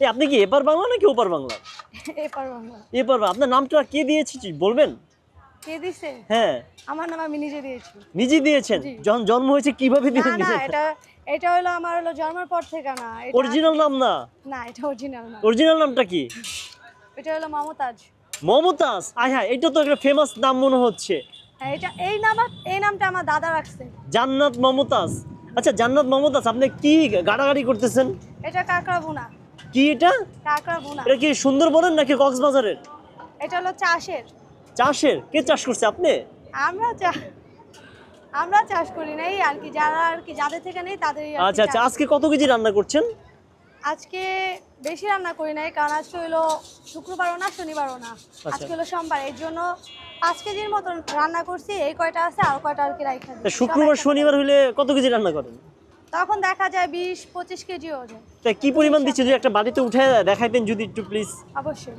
আপনি কি এপার বাংলা নাকি ওপার বাংলা? এপার বাংলা। এপার আপনার নামটা কে দিয়েছে বলবেন? কে দিছে? হ্যাঁ। আমার নাম আমি নিজে দিয়েছি। নিজে দিয়েছেন? যখন জন্ম হয়েছে কিভাবে না দিলেন? না, এটা হলো আমার জন্মের পর থেকে না। এটা অরিজিনাল নাম না? না, এটা অরিজিনাল না। অরিজিনাল নামটা কি? এটা হলো মমতাজ। মমতাজ? হ্যাঁ, এটা তো একটা ফেমাস নাম মনে হচ্ছে। হ্যাঁ, এই নামটা আমার দাদা রাখছে। জান্নাত মমতাজ। আচ্ছা জান্নাত মমতাজ, আপনি কি গাড়াগাড়ি করতেছেন? এটা কাঁকড়া ভুনা। কি এটা? কাঁকড়া ভুনা। এটা কি সুন্দরবনের নাকি কক্সবাজারের? এটা হলো চাষের। চাষের? কে চাষ করছে, আপনি? আমরা চাষ করি না, এই আর কি যারা আর কি যাদের থেকে নেই তাদেরই আর কি আচ্ছা আচ্ছা, চাষ। আজকে কত কেজি রান্না করছেন? আজকে বেশি রান্না করি নাই, কারণ আজকে হলো শুক্রবারও না শনিবারও না, আজকে হলো সোমবার, এর জন্য 5 কেজির মতন রান্না করছি। এই কয়টা আছে, আর কয়টা আর কি রাইখা দিই। শুক্রবার শনিবার হইলে কত কেজি রান্না করেন? তখন দেখা যায় 20-25 কেজি হয়ে যায়। তা কি পরিমাণ দিচ্ছে, যদি একটা বাড়িতে উঠে দেখাইতেন যদি একটু প্লিজ। অবশ্যই।